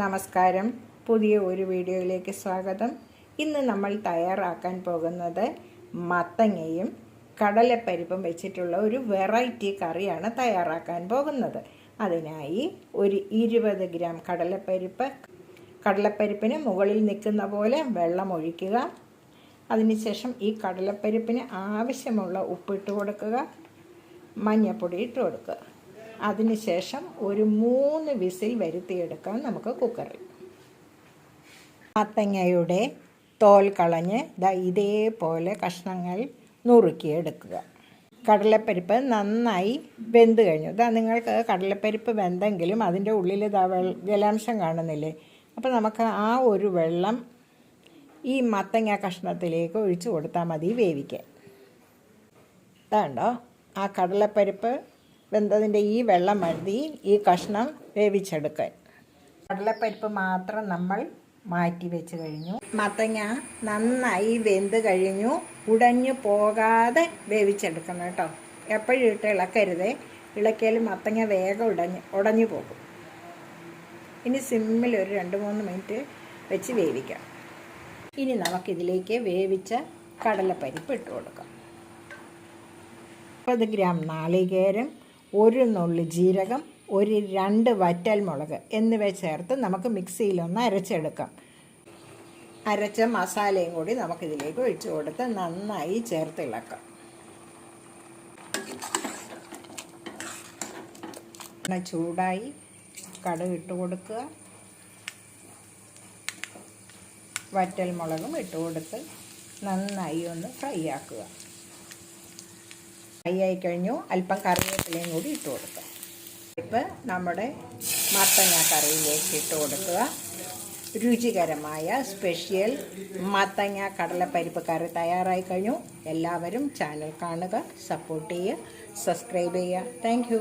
നമസ്കാരം. പുതിയ ഒരു വീഡിയോയിലേക്ക് സ്വാഗതം. ഇന്ന് നമ്മൾ തയ്യാറാക്കാൻ പോകുന്നത് മത്തങ്ങയും കടലപ്പരിപ്പും വെച്ചിട്ടുള്ള ഒരു വെറൈറ്റി കറിയാണ് തയ്യാറാക്കാൻ പോകുന്നത്. അതിനായി ഒരു 20 ഗ്രാം കടലപ്പരിപ്പിന് മുകളിൽ നിൽക്കുന്ന പോലെ വെള്ളം ഒഴിക്കുക. അതിനുശേഷം ഈ കടലപ്പരിപ്പിന് ആവശ്യമുള്ള ഉപ്പിട്ട് കൊടുക്കുക, മഞ്ഞൾപ്പൊടി ഇട്ട് കൊടുക്കുക. അതിനുശേഷം ഒരു 3 വിസിൽ വരുത്തിയെടുക്കാം നമുക്ക് കുക്കറിൽ. മത്തങ്ങയുടെ തോൽ കളഞ്ഞ് ഇതേപോലെ കഷ്ണങ്ങൾ നുറുക്കിയെടുക്കുക. കടലപ്പരിപ്പ് നന്നായി വെന്ത് കഴിഞ്ഞു. നിങ്ങൾക്ക് കടലപ്പരിപ്പ് വെന്തെങ്കിലും അതിൻ്റെ ഉള്ളിൽ ജലാംശം കാണുന്നില്ലേ? അപ്പോൾ നമുക്ക് ആ ഒരു വെള്ളം ഈ മത്തങ്ങ കഷ്ണത്തിലേക്ക് ഒഴിച്ചു കൊടുത്താൽ മതി വേവിക്കാൻ. ഇതാണ്ടോ ആ കടലപ്പരിപ്പ് വെന്തതിൻ്റെ ഈ വെള്ളം മതി ഈ കഷ്ണം വേവിച്ചെടുക്കാൻ. കടലപ്പരിപ്പ് മാത്രം നമ്മൾ മാറ്റി വെച്ച് കഴിഞ്ഞു. മത്തങ്ങ നന്നായി വെന്ത് കഴിഞ്ഞു. ഉടഞ്ഞു പോകാതെ വേവിച്ചെടുക്കണം കേട്ടോ. എപ്പോഴും ഇട്ട് ഇളക്കരുതേ. ഇളക്കിയാലും മത്തങ്ങ വേഗം ഉടഞ്ഞു പോകും. ഇനി സിമ്മിൽ ഒരു 2-3 മിനിറ്റ് വെച്ച് വേവിക്കാം. ഇനി നമുക്കിതിലേക്ക് വേവിച്ച കടലപ്പരിപ്പ് ഇട്ട് കൊടുക്കാം. 30 ഗ്രാം നാളികേരം, 1 നുള്ളി ജീരകം, 2 വറ്റൽമുളക് എന്നിവ ചേർത്ത് നമുക്ക് മിക്സിയിലൊന്ന് അരച്ചെടുക്കാം. അരച്ച മസാലയും കൂടി നമുക്കിതിലേക്ക് ഒഴിച്ചു കൊടുത്ത് നന്നായി ചേർത്ത് ഇളക്കാം. ചൂടായി കടുക് ഇട്ട് കൊടുക്കുക. വറ്റൽമുളകും ഇട്ട് കൊടുത്ത് നന്നായി ഒന്ന് ഫ്രൈ ആക്കുക. ഫ്രൈ ആയി കഴിഞ്ഞു. അല്പം കറിവേപ്പിലയും കൂടി ഇട്ട് കൊടുക്കുക. ഇപ്പം നമ്മുടെ മത്തങ്ങ കറിയിലേക്ക് ഇട്ട് കൊടുക്കുക. രുചികരമായ സ്പെഷ്യൽ മത്തങ്ങ കടലപ്പരിപ്പ് കറി തയ്യാറായി കഴിഞ്ഞു. എല്ലാവരും ചാനൽ കാണുക, സപ്പോർട്ട് ചെയ്യുക, സബ്സ്ക്രൈബ് ചെയ്യുക. താങ്ക്